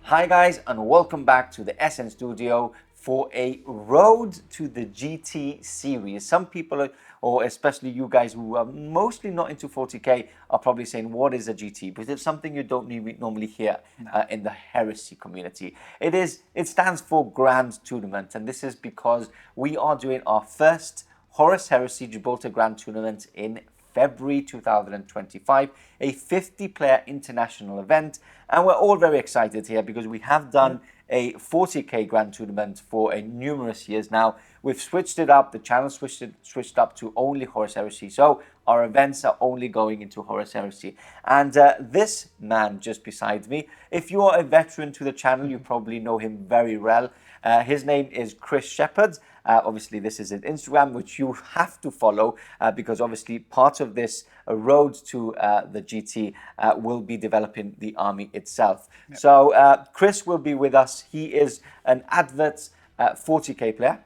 Hi guys, and welcome back to the SN Studio for a Road to the GT series. Some people, or especially you guys who are mostly not into 40k, are probably saying, what is a GT? Because it's something you don't normally hear in the Heresy community. It stands for Grand Tournament, and this is because we are doing our first Horus Heresy Gibraltar Grand Tournament in February 2025, a 50-player international event, and we're all very excited here because we have done a 40k Grand Tournament for numerous years now. We've switched it up, the channel switched up to only Horus Heresy, so our events are only going into Horus Heresy. And this man just beside me, if you are a veteran to the channel, you probably know him very well. His name is Chris Shepherd. Obviously, this is an Instagram, which you have to follow because obviously part of this road to the GT will be developing the army itself. Yep. So Chris will be with us. He is an advert 40k player.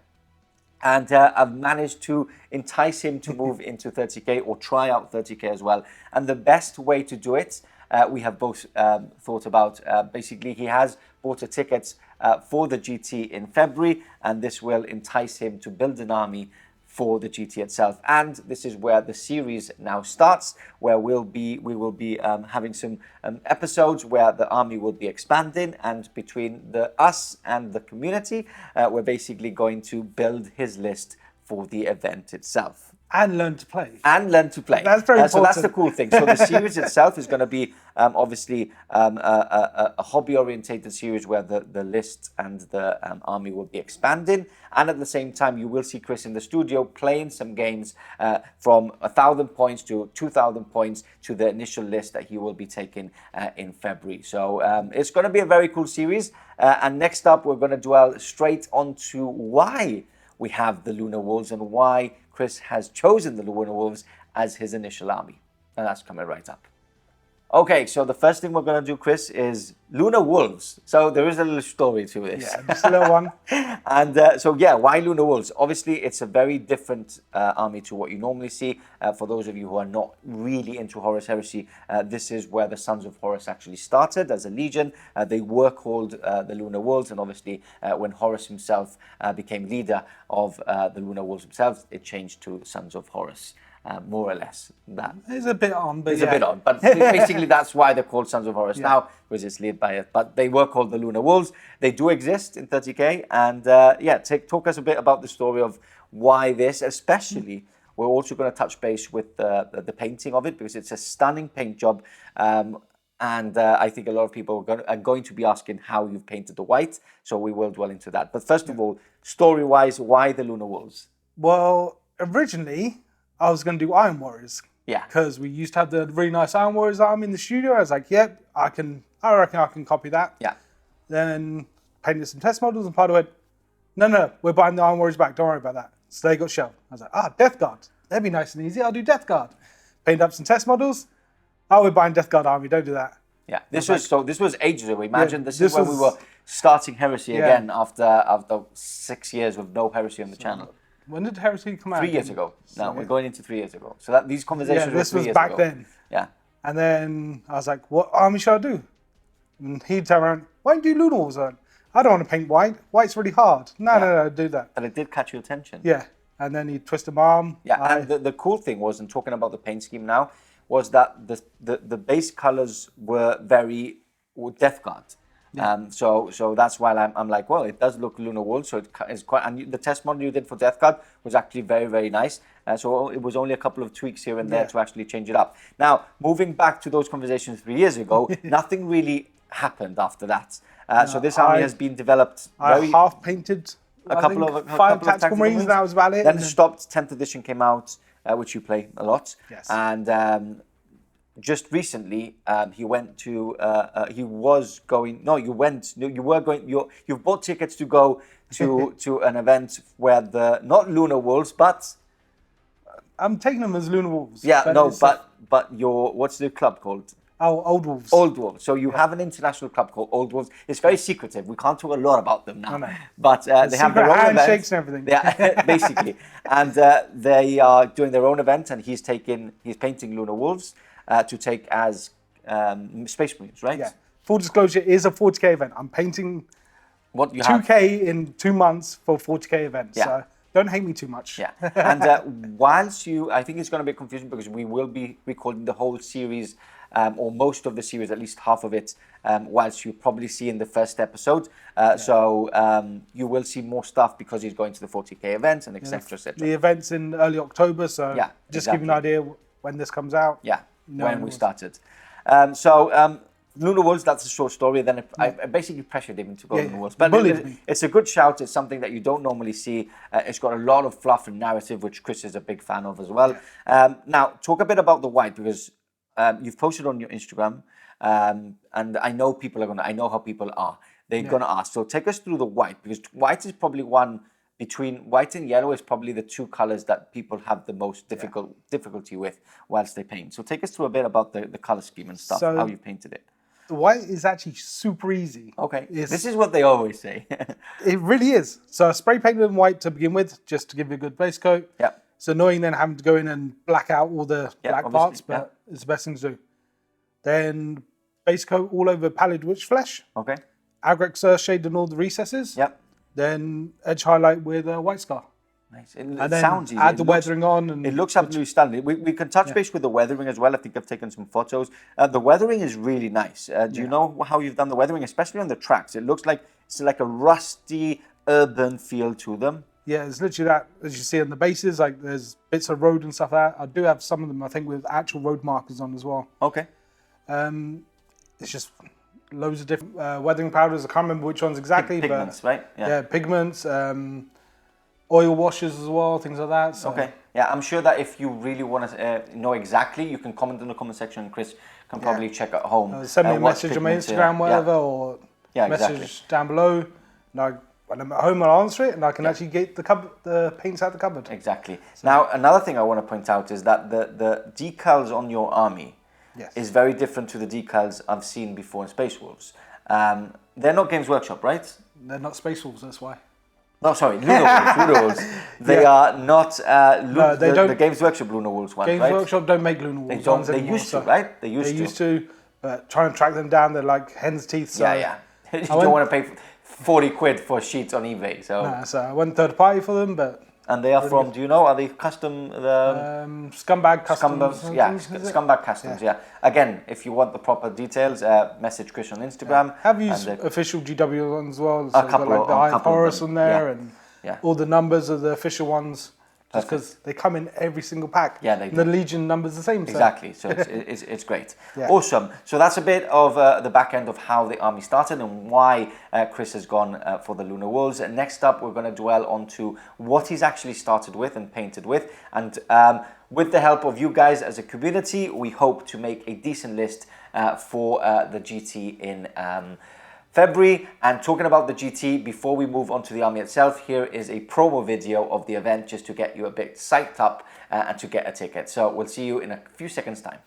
And I've managed to entice him to move into 30k or try out 30k as well. And the best way to do it, we have both thought about. Basically, he has bought a ticket for the GT in February, and this will entice him to build an army for the GT itself. And this is where the series now starts, where we will be having some episodes where the army will be expanding, and between us and the community, we're basically going to build his list for the event itself. And learn to play. And learn to play. That's very important. So that's the cool thing. So the series itself is going to be obviously a hobby-orientated series where the list and the army will be expanding. And at the same time, you will see Chris in the studio playing some games from 1,000 points to 2,000 points to the initial list that he will be taking in February. So it's going to be a very cool series. And next up, we're going to dwell straight onto why we have the Lunar Wolves and why Chris has chosen the Lunar Wolves as his initial army. And that's coming right up. Okay, so the first thing we're going to do, Chris, is Lunar Wolves. So there is a little story to this. Yeah, just a little one. And why Lunar Wolves? Obviously, it's a very different army to what you normally see. For those of you who are not really into Horus Heresy, this is where the Sons of Horus actually started as a legion. They were called the Lunar Wolves, and obviously when Horus himself became leader of the Lunar Wolves himself, it changed to Sons of Horus. More or less. That is a bit on, but it's a bit on. But basically, that's why they're called Sons of Horus now, because it's led by it. But they were called the Lunar Wolves. They do exist in 30k, and talk us a bit about the story of why this. Especially, we're also going to touch base with the painting of it because it's a stunning paint job. And I think a lot of people are going to be asking how you've painted the white, so we will dwell into that. But first of all, story-wise, why the Lunar Wolves? Well, originally, I was going to do Iron Warriors. Yeah. Because we used to have the really nice Iron Warriors army in the studio. I was like, yep, I reckon I can copy that. Yeah. Then painted some test models, and Pardo went, no, we're buying the Iron Warriors back. Don't worry about that. So they got shelved. I was like, Death Guard. That'd be nice and easy. I'll do Death Guard. Painted up some test models. We're buying Death Guard army. Don't do that. Yeah, this was ages ago. Imagine this is when we were starting Heresy again after 6 years with no Heresy on the channel. When did Heresy come out? 3 years ago. No, we're going into 3 years ago. So that these conversations were 3 years ago. This was back then. Yeah. And then I was like, what army should I do? And he'd turn around, why don't you do Lunar Wolves? I don't want to paint white. White's really hard. No, do that. And it did catch your attention. Yeah. And then he twisted my arm. Yeah, and the cool thing was, and talking about the paint scheme now, was that the base colors were very Death Guard. Yeah. So that's why I'm like, well, it does look Lunar Wolves, so it's quite. And the test model you did for Death Guard was actually very, very nice. So it was only a couple of tweaks here and there to actually change it up. Now, moving back to those conversations 3 years ago, nothing really happened after that. So this army has been developed. I half painted a couple of tactical marines. That was about it. Then it stopped. 10th edition came out, which you play a lot. Yes. And just recently, he went to. He was going. No, you went. No, you were going. You've bought tickets to go to an event where not Lunar Wolves, but I'm taking them as Lunar Wolves. Yeah, but your what's the club called? Oh, Old Wolves. Old Wolves. So you have an international club called Old Wolves. It's very secretive. We can't talk a lot about them now. No. But they have their own handshakes event. and everything. Yeah, basically. And they are doing their own event, and he's painting Lunar Wolves to take as Space Marines, right? Yeah. full disclosure, it is a 40k event. I'm painting What you have. 2k in 2 months for a 40k event. Yeah. So don't hate me too much. Yeah, and whilst I think it's going to be confusing because we will be recording the whole series, or most of the series, at least half of it, whilst you probably see in the first episode. So you will see more stuff because he's going to the 40k event and etc. etc. The event's in early October, so Yeah, just give you an idea when this comes out. Yeah, No, when it we was- started. Lunar Wolves, that's a short story. Then I basically pressured him to go Yeah, Lunar Wolves. he But bullied me. it's a good shout. It's something that you don't normally see. It's got a lot of fluff and narrative, which Chris is a big fan of as well. Now, talk a bit about the white, because you've posted on your Instagram, and I know people are going to, I know how people are. They're going to ask. So take us through the white, because white is probably one, between white and yellow is probably the two colors that people have the most difficulty with whilst they paint. So take us through a bit about the color scheme and stuff, So- how you painted it. The white is actually super easy. Okay, It's- this is what they always say. It really is. So I spray painted in white to begin with, just to give you a good base coat. Yeah. It's annoying then having to go in and black out all the black obviously, parts, but it's the best thing to do. Then base coat all over pallid witch flesh. Okay. Agrex shade in all the recesses. Yep. Then edge highlight with a white scar. Nice. And It then sounds easy. add It the looks- weathering on. And It looks absolutely stunning. We can touch base with the weathering as well. I think I've taken some photos. The weathering is really nice. Do you know how you've done the weathering, especially on the tracks? It looks like it's like a rusty urban feel to them. Yeah, it's literally that, as you see on the bases, like there's bits of road and stuff like that. I do have some of them, I think, with actual road markers on as well. Okay. It's just loads of different weathering powders. I can't remember which ones exactly, Pigments, but right? yeah, pigments, oil washes as well, things like that. So. Okay. Yeah, I'm sure that if you really want to know exactly, you can comment in the comment section, and Chris can probably check at home. Send me a what message on my pigments, Instagram, whatever, Yeah. or Yeah, message exactly. down below. And when I'm at home, I'll answer it, and I can actually get the paints out the cupboard. Exactly. Now, another thing I want to point out is that the decals on your army is very different to the decals I've seen before in Space Wolves. They're not Games Workshop, right? They're not Space Wolves, that's why. No, sorry, Lunar Wolves. Lunar Wolves. They are not they don't- the Games Workshop Lunar Wolves ones, Games right? Workshop don't make Lunar They Wolves don't. ones They anymore. used to, so right? They used to. But trying to track them down, they're like hen's teeth. So Yeah. You don't want to pay 40 quid for sheets on eBay. So. So I went third party for them, but And they are from, do you know, are they custom? Scumbag Customs. Scumbag Customs, yeah. Again, if you want the proper details, message Chris on Instagram. Have used and, official GW ones as well. So couple got like of- the a Eye of couple of Horus them, on there, yeah. and Yeah. all the numbers of the official ones. Just because they come in every single pack. Yeah, they and do. the Legion number's the same. So. Exactly, so it's great. Yeah. Awesome. So that's a bit of the back end of how the army started and why Chris has gone for the Lunar Wolves. And next up, we're going to dwell onto what he's actually started with and painted with. And with the help of you guys as a community, we hope to make a decent list for the GT in February. And talking about the GT, before we move on to the army itself, here is a promo video of the event just to get you a bit psyched up and to get a ticket. So we'll see you in a few seconds' time.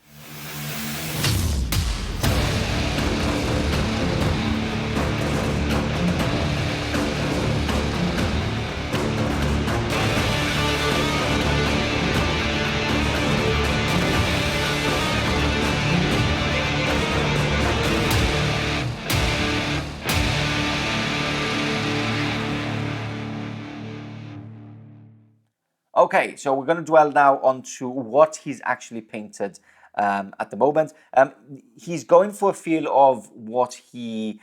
Okay, so we're going to dwell now onto what he's actually painted at the moment. He's going for a feel of what he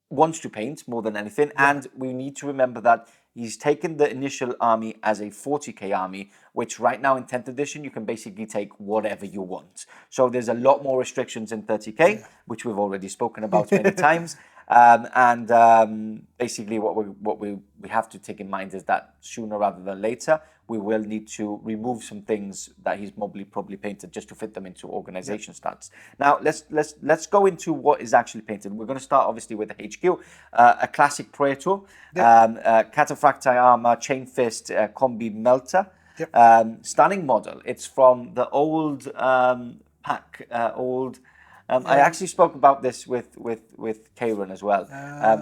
wants to paint more than anything, and we need to remember that he's taken the initial army as a 40k army, which right now in 10th edition you can basically take whatever you want. So there's a lot more restrictions in 30k, which we've already spoken about many times. Basically what we have to take in mind is that sooner rather than later we will need to remove some things that he's probably painted just to fit them into organization stats. Now let's go into what is actually painted. We're going to start obviously with the HQ, a classic Praetor, cataphracti armor, chain fist, combi melter, stunning model. It's from the old pack, I actually spoke about this with Kieran as well.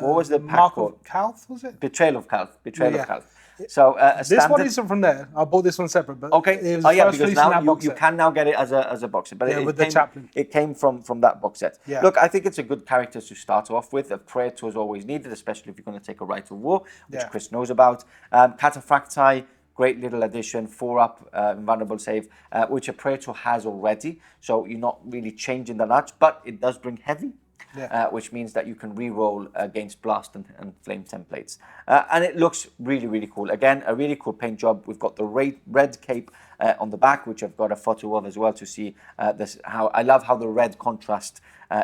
What was the pack Mark called? of Calth, was it? Betrayal of Calth. Betrayal Yeah. of Calth. So a This standard. one isn't from there. I bought this one separate, but Okay. it was Oh yeah, first because released in now that box you set. can now get it as a box set. But Yeah, it with the came, chaplain. it came from that box set. Yeah. Look, I think it's a good character to start off with. A Praetor is always needed, especially if you're going to take a Rite of War, which Yeah. Chris knows about. Cataphracti, great little addition, 4-up invulnerable save, which a Praetor has already. So you're not really changing that much, but it does bring heavy. Yeah. Which means that you can re-roll against blast and flame templates. And it looks really, really cool. Again, a really cool paint job. We've got the red cape on the back, which I've got a photo of as well to see this. How I love how the red contrast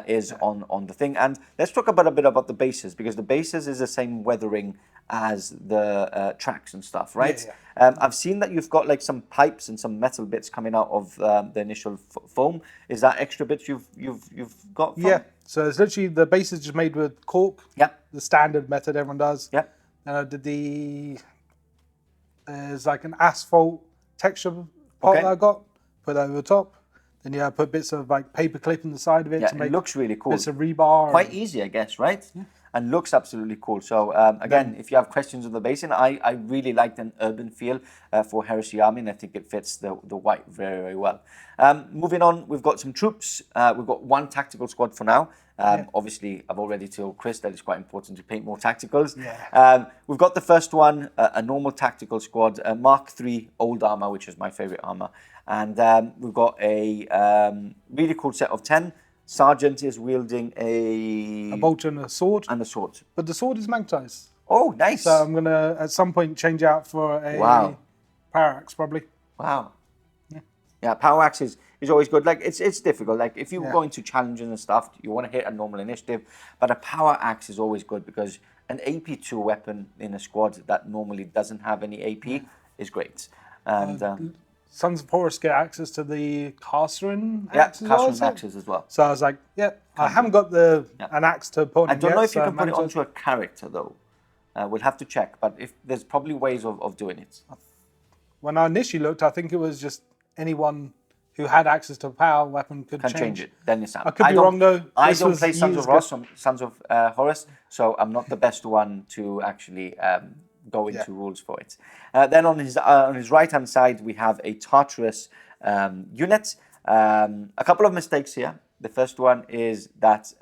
is on the thing. And let's talk about a bit about the bases, because the bases is the same weathering as the tracks and stuff, right? Yeah. I've seen that you've got like some pipes and some metal bits coming out of the initial foam. Is that extra bits you've got? From? Yeah. So it's literally the base is just made with cork. Yeah. The standard method everyone does. Yeah. And I did there's like an asphalt texture part Okay. that I got. Put that over the top. Then I put bits of like paper clip in the side of it Yeah, to make it looks really cool. bits of rebar. Quite easy, I guess, right? Yeah. And looks absolutely cool. So again, if you have questions on the basing, I really liked an urban feel for Heresy Army, and I think it fits the white very, very well. Moving on, we've got some troops. We've got one tactical squad for now. Obviously, I've already told Chris that it's quite important to paint more tacticals. Yeah. We've got the first one, a normal tactical squad, Mark III old armor, which is my favorite armor. And we've got a really cool set of 10. Sergeant is wielding a bolter and a sword. And a sword. But the sword is magnetized. Oh, nice. So I'm going to, at some point, change out for a power axe, probably. Wow. Yeah, power axe is always good. Like, it's difficult. Like, if you're Yeah. going to challenges and stuff, you want to hit a normal initiative. But a power axe is always good, because an AP2 weapon in a squad that normally doesn't have any AP is great. And Sons of Horus get access to the Casterin yeah, axe as well, Casterin is it? axes as well. So I was like, I haven't got an axe to put on I don't know yet, if you so can put it magnetized. onto a character, though. We'll have to check, but if there's probably ways of doing it. When I initially looked, I think it was just anyone who had access to a power weapon could change it. Then it's out. I could be wrong, though. I This don't was play Sons years of Ross, Sons of Horus, so I'm not the best one to actually go into rules for it. Then on his right-hand side, we have a Tartarus unit. A couple of mistakes here. The first one is that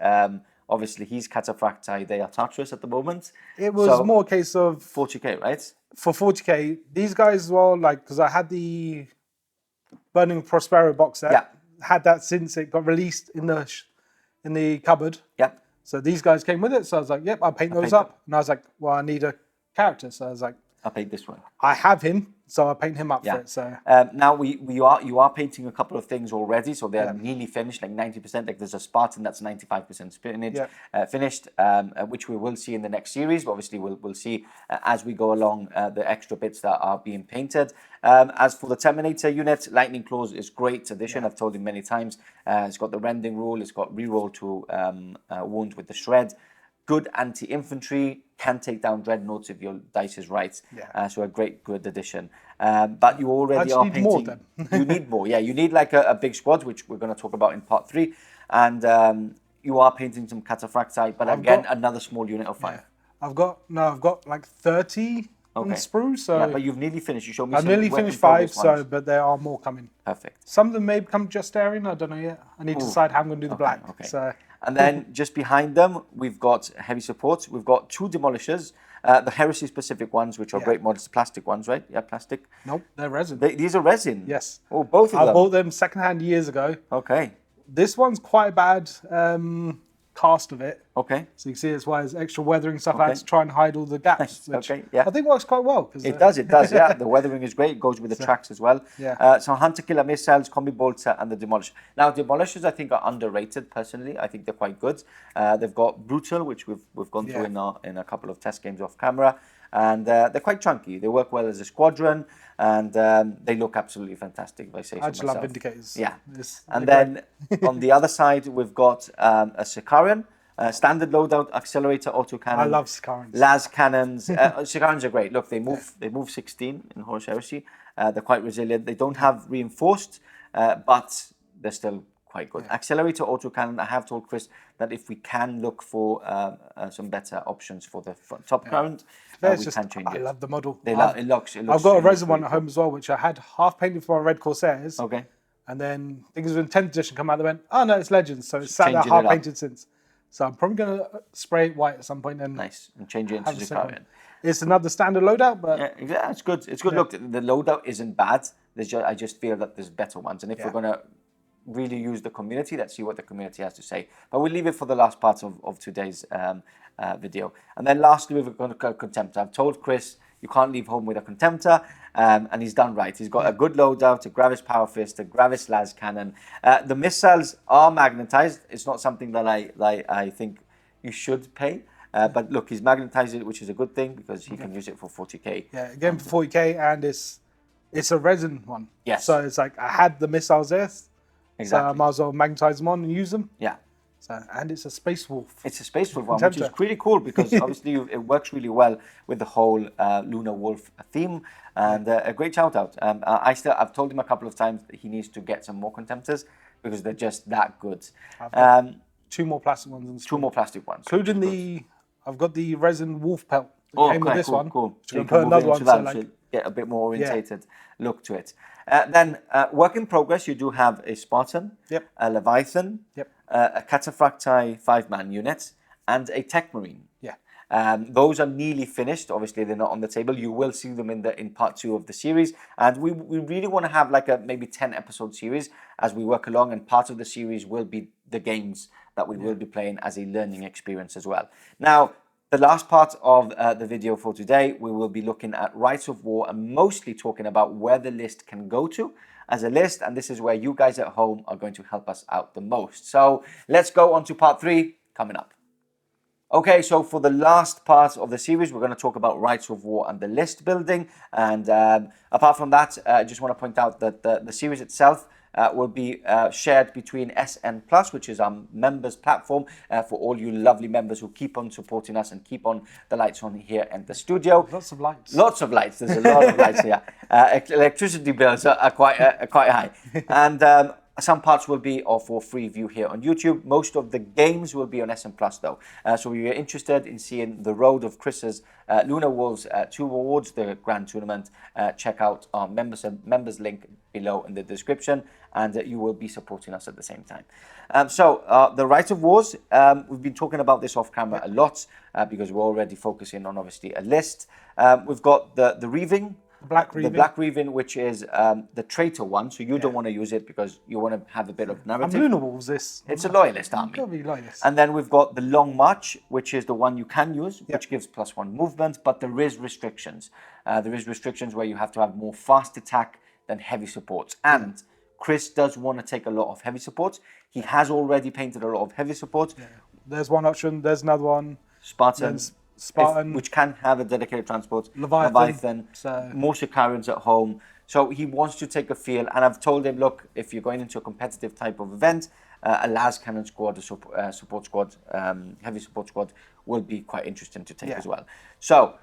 obviously he's Cataphracti, they are Tartarus at the moment. It was more a case of 40k, right? For 40k, these guys as well, like, because I had the Burning Prospero box set. Yeah. Had that since it got released in the cupboard. Yep. So these guys came with it. So I was like, yep, I'll paint those up. And I was like, well, I need a character. So I was like, I'll paint this one. I have him, so I'll paint him up for it. So now you are painting a couple of things already, so they're nearly finished, like 90%. Like there's a Spartan that's 95% finished, which we will see in the next series. But obviously, we'll see as we go along the extra bits that are being painted. As for the Terminator unit, Lightning Claws is great addition. I've told you many times. It's got the rending rule. It's got reroll to wounds with the shred. Good anti-infantry, can take down dreadnoughts if your dice is right. So a good addition. But you already are painting. More, then. You need more. Yeah, you need like a big squad, which we're going to talk about in part 3. And you are painting some Cataphracti, but another small unit of 5. I've got like 30 on sprue. So but you've nearly finished. You showed me. I've nearly finished 5. So, but there are more coming. Perfect. Some of them may become Justarian. I don't know yet. I need to decide how I'm going to do the black. Okay. So. And then just behind them, we've got heavy support. We've got 2 demolishers, the Heresy specific ones, which are great models, plastic ones, right? Yeah, plastic. Nope, they're resin. These are resin. Yes. Oh, both of them. I bought them secondhand years ago. Okay. This one's quite a bad cast of it. Okay. So you can see that's why there's extra weathering stuff. I had to try and hide all the gaps. Which I think works quite well. It does, yeah. The weathering is great. It goes with the tracks as well. Yeah. So Hunter Killer Missiles, Combi Bolter, and the Demolisher. Now, Demolishers, I think, are underrated, personally. I think they're quite good. They've got Brutal, which we've gone through in a couple of test games off camera. And they're quite chunky. They work well as a squadron. And they look absolutely fantastic, if I say so myself. I just love Vindicators. Yeah. And then on the other side, we've got a Sicarian. Standard loadout, accelerator, autocannon. I love Sicarans. Las cannons. Sicarans are great. Look, they move 16 in Horus Heresy. They're quite resilient. They don't have reinforced, but they're still quite good. Accelerator, autocannon. I have told Chris that if we can look for some better options for the top current, Yeah, we can change I it. love the model. It looks. I've got a resin one really at home as well, which I had half painted for my Red Corsairs. Okay. And then I think it was when 10th edition come out, they went, oh no, it's Legends. So it's sat there changing half it up. painted since. So I'm probably going to spray it white at some point and Nice. And change it into have a second. Gibraltar. It's another standard loadout, but Yeah, exactly. It's good. It's good. Look, the loadout isn't bad. I just feel that there's better ones. And if we're going to really use the community, let's see what the community has to say. But we'll leave it for the last part of today's video. And then lastly, we're going to go Contemptor. I've told Chris you can't leave home with a Contemptor, and he's done right. He's got a good loadout, a Gravis Power Fist, a Gravis Las Cannon. The missiles are magnetized. It's not something that I think you should pay. But look, he's magnetized it, which is a good thing because he can use it for 40k. yeah, again for 40k, and it's a resin one. Yes. So it's like I had the missiles there, Exactly. so I might as well magnetize them on and use them. Yeah. So, and it's a Space Wolf. It's a Space Wolf one, which is pretty cool because obviously it works really well with the whole Lunar Wolf theme. And a great shout out. I've told him a couple of times that he needs to get some more Contemptors because they're just that good. Two more plastic ones. Two more plastic ones. Including I've got the resin wolf pelt that came with this one. Cool. So you can put another one so get a bit more orientated look to it. Then work in progress, you do have a Spartan, a Leviathan, a Cataphracti 5-man unit, and a Tech Marine. Yeah. Those are nearly finished. Obviously, they're not on the table. You will see them in part 2 of the series. And we really want to have like a maybe 10 episode series as we work along. And part of the series will be the games that we will be playing as a learning experience as well. Now, the last part of the video for today, we will be looking at Rights of War and mostly talking about where the list can go to as a list. And this is where you guys at home are going to help us out the most. So let's go on to part 3 coming up. Okay, so for the last part of the series, we're going to talk about Rights of War and the list building. And apart from that, I just want to point out that the series itself will be shared between SN Plus, which is our members platform for all you lovely members who keep on supporting us and keep on the lights on here in the studio. Lots of lights. Lots of lights. There's a lot of lights here. Electricity bills are quite high. And some parts will be for free view here on YouTube. Most of the games will be on SN Plus though. So if you're interested in seeing the road of Chris's Lunar Wolves towards the Grand Tournament, check out our members link below in the description, and you will be supporting us at the same time. So the Rights of Wars, we've been talking about this off camera a lot because we're already focusing on obviously a list. We've got the Reaving. The Black Reaving, which is the traitor one, so you don't want to use it because you want to have a bit of narrative. Lunar Wolves, this. It's a loyalist army. Gotta be loyalist. And then we've got the Long March, which is the one you can use, which gives +1 movement, but there is restrictions. There is restrictions where you have to have more fast attack than heavy support. And Chris does want to take a lot of heavy support. He has already painted a lot of heavy support. Yeah. There's one option, there's another one. Spartan, which can have a dedicated transport, Leviathan, more Shikarians at home. So he wants to take a feel, and I've told him, look, if you're going into a competitive type of event, a Las Cannon squad, a support squad, heavy support squad will be quite interesting to take as well. So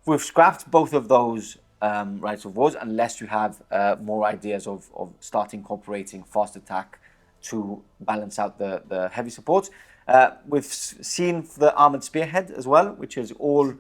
we've scrapped both of those Rights of Wars, unless you have more ideas of start incorporating fast attack to balance out the heavy support. We've seen the armored spearhead as well, which is all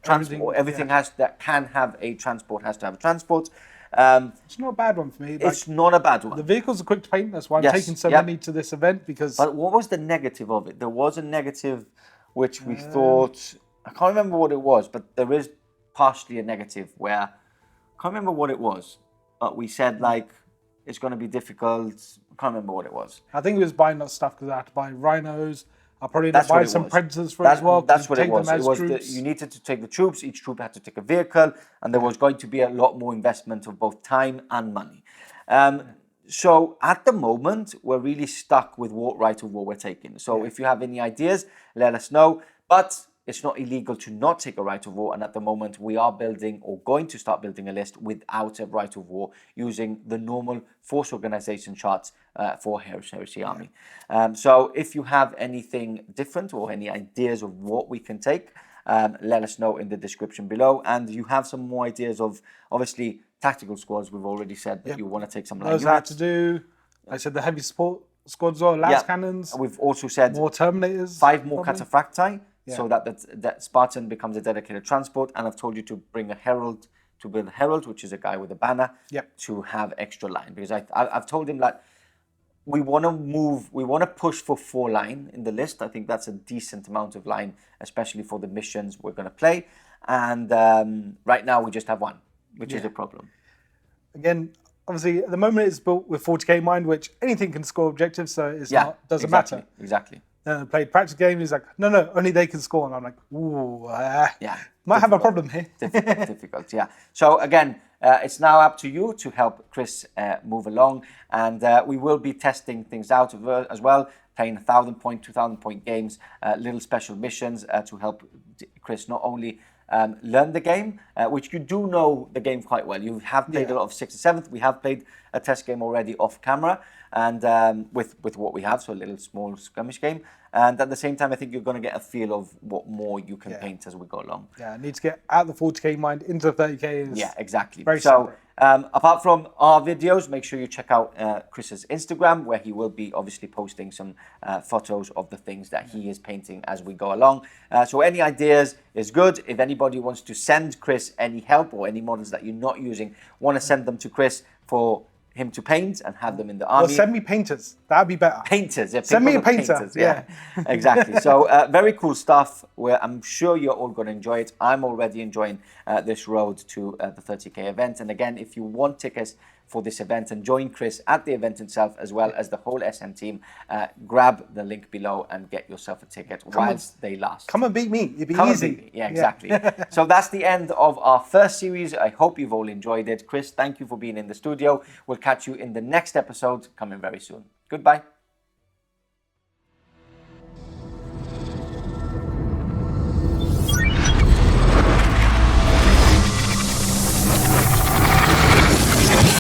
transport. Everything that can have a transport has to have a transport. It's not a bad one for me. It's not a bad one. The vehicles are quick to paint. That's why I'm taking so many to this event because. But what was the negative of it? There was a negative, which we thought. I can't remember what it was, but there is partially a negative where I can't remember what it was. But we said like it's going to be difficult. I can't remember what it was. I think it was buying that stuff because I had to buy rhinos. I'll probably end up buying some predators for it as well. That's what it was. It was you needed to take the troops. Each troop had to take a vehicle, and there was going to be a lot more investment of both time and money. So at the moment, we're really stuck with what Right of War we're taking. So if you have any ideas, let us know. But it's not illegal to not take a Right of War, and at the moment we are building or going to start building a list without a Right of War using the normal force organization charts for Horus Heresy Army. So if you have anything different or any ideas of what we can take, let us know in the description below. And you have some more ideas of obviously tactical squads. We've already said that you want to take some those I had to do. I said the heavy support squads or las cannons. We've also said more Terminators, 5 more Cataphracti, so that Spartan becomes a dedicated transport. And I've told you to bring a herald, to build a herald, which is a guy with a banner, to have extra line. Because I've told him that we want to push for 4 line in the list. I think that's a decent amount of line, especially for the missions we're going to play. And right now we just have 1, which is a problem. Again, obviously, at the moment it's built with 40k in mind, which anything can score objectives, so it's doesn't matter. Exactly. Then I played practice game. He's like, no, only they can score, and I'm like, ooh, might have a problem here. Difficult, yeah. So again, it's now up to you to help Chris move along, and we will be testing things out as well, playing 1,000 point, 2,000 point games, little special missions to help Chris not only learn the game, which you do know the game quite well. You have played a lot of 6th and 7th. We have played a test game already off camera, and with what we have, so a little small skirmish game. And at the same time, I think you're going to get a feel of what more you can paint as we go along. Yeah, I need to get out the 40k mind into the 30k. Yeah, exactly. Very so apart from our videos, make sure you check out Chris's Instagram, where he will be obviously posting some photos of the things that he is painting as we go along. So any ideas is good. If anybody wants to send Chris any help or any models that you're not using, want to send them to Chris for him to paint and have them in the army. Or send me painters. That'd be better. Painters. Yeah, send me a painter. Painters, yeah. Exactly. So very cool stuff where I'm sure you're all going to enjoy it. I'm already enjoying this road to the 30k event. And again, if you want tickets for this event and join Chris at the event itself, as well as the whole SM team, grab the link below and get yourself a ticket whilst they last. Come and beat me. It'd be Come easy. And beat me. Yeah, exactly. So that's the end of our first series. I hope you've all enjoyed it. Chris, thank you for being in the studio. We'll catch you in the next episode coming very soon. Goodbye.